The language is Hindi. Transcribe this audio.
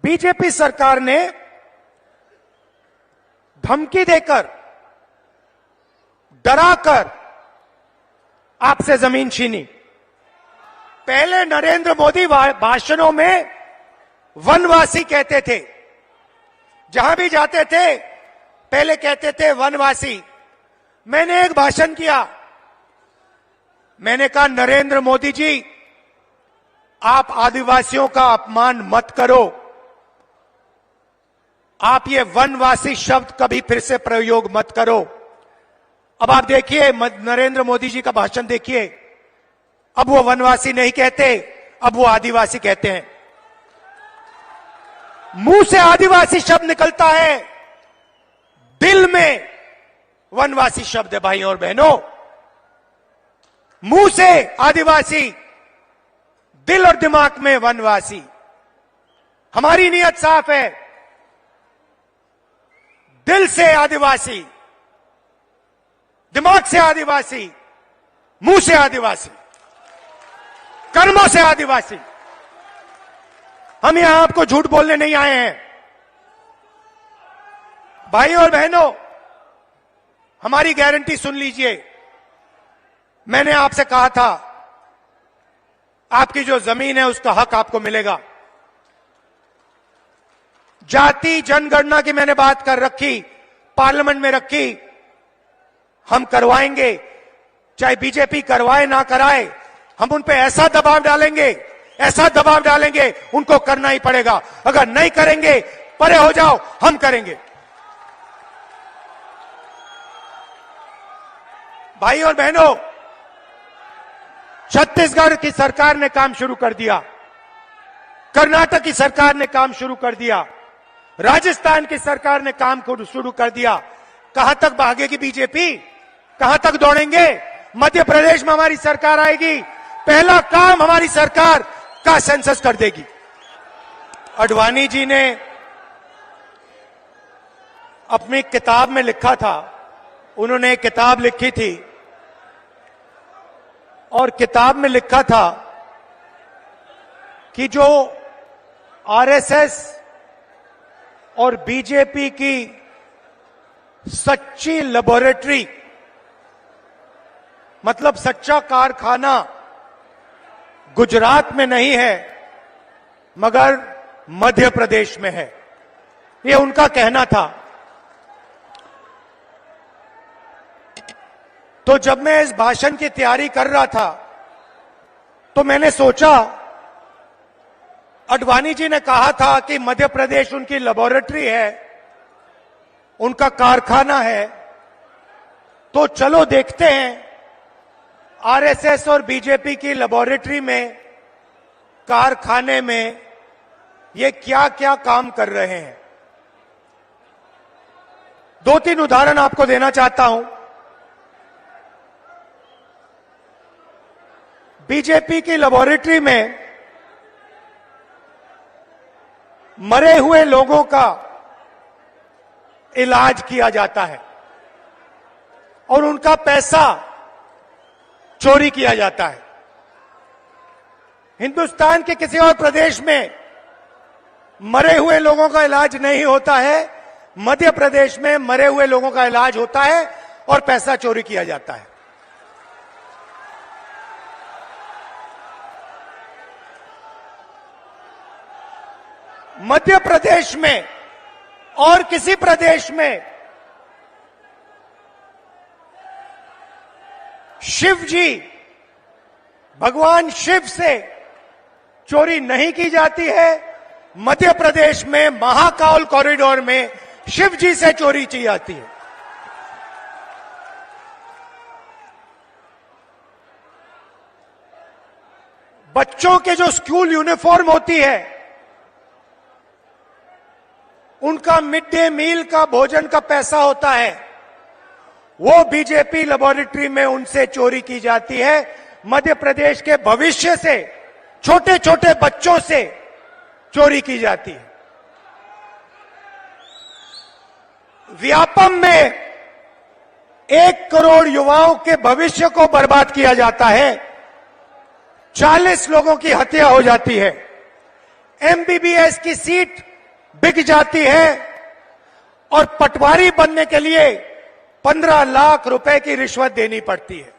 बीजेपी सरकार ने धमकी देकर, डराकर आपसे जमीन छीनी। पहले नरेंद्र मोदी भाषणों में वनवासी कहते थे, जहां भी जाते थे पहले कहते थे वनवासी। मैंने एक भाषण किया, मैंने कहा नरेंद्र मोदी जी, आप आदिवासियों का अपमान मत करो, आप ये वनवासी शब्द कभी फिर से प्रयोग मत करो। अब आप देखिए नरेंद्र मोदी जी का भाषण देखिए, अब वो वनवासी नहीं कहते, अब वो आदिवासी कहते हैं। मुंह से आदिवासी शब्द निकलता है, दिल में वनवासी शब्द है। भाइयों और बहनों, मुंह से आदिवासी, दिल और दिमाग में वनवासी। हमारी नीयत साफ है, दिल से आदिवासी, दिमाग से आदिवासी, मुंह से आदिवासी, कर्मों से आदिवासी। हम यहां आपको झूठ बोलने नहीं आए हैं। भाइयों और बहनों, हमारी गारंटी सुन लीजिए। मैंने आपसे कहा था, आपकी जो जमीन है उसका हक आपको मिलेगा। जाति जनगणना की मैंने बात कर रखी, पार्लियामेंट में रखी, हम करवाएंगे, चाहे बीजेपी करवाए ना कराए, हम उन पे ऐसा दबाव डालेंगे, ऐसा दबाव डालेंगे, उनको करना ही पड़ेगा। अगर नहीं करेंगे, परे हो जाओ, हम करेंगे। भाई और बहनों, छत्तीसगढ़ की सरकार ने काम शुरू कर दिया, कर्नाटक की सरकार ने काम शुरू कर दिया, राजस्थान की सरकार ने काम शुरू कर दिया। कहां तक भागेगी बीजेपी, कहां तक दौड़ेंगे? मध्य प्रदेश में हमारी सरकार आएगी, पहला काम हमारी सरकार का सेंसस कर देगी। आडवाणी जी ने अपनी किताब में लिखा था, उन्होंने एक किताब लिखी थी और किताब में लिखा था कि जो आरएसएस और बीजेपी की सच्ची लेबोरेटरी, मतलब सच्चा कारखाना गुजरात में नहीं है मगर मध्य प्रदेश में है, ये उनका कहना था। तो जब मैं इस भाषण की तैयारी कर रहा था तो मैंने सोचा, आडवाणी जी ने कहा था कि मध्य प्रदेश उनकी लेबोरेटरी है, उनका कारखाना है, तो चलो देखते हैं आरएसएस और बीजेपी की लेबोरेटरी में, कारखाने में ये क्या क्या काम कर रहे हैं। दो तीन उदाहरण आपको देना चाहता हूं। बीजेपी की लेबोरेटरी में मरे हुए लोगों का इलाज किया जाता है और उनका पैसा चोरी किया जाता है। हिंदुस्तान के किसी और प्रदेश में मरे हुए लोगों का इलाज नहीं होता है, मध्य प्रदेश में मरे हुए लोगों का इलाज होता है और पैसा चोरी किया जाता है। मध्य प्रदेश में और किसी प्रदेश में शिव जी, भगवान शिव से चोरी नहीं की जाती है। मध्य प्रदेश में महाकाल कॉरिडोर में शिव जी से चोरी की जाती है। बच्चों के जो स्कूल यूनिफॉर्म होती है, उनका मिड डे मील का भोजन का पैसा होता है, वो बीजेपी लेबोरेटरी में उनसे चोरी की जाती है। मध्य प्रदेश के भविष्य से, छोटे छोटे बच्चों से चोरी की जाती है। व्यापम में 1 करोड़ युवाओं के भविष्य को बर्बाद किया जाता है, 40 लोगों की हत्या हो जाती है। एमबीबीएस की सीट बिक जाती है और पटवारी बनने के लिए 15 लाख रुपए की रिश्वत देनी पड़ती है।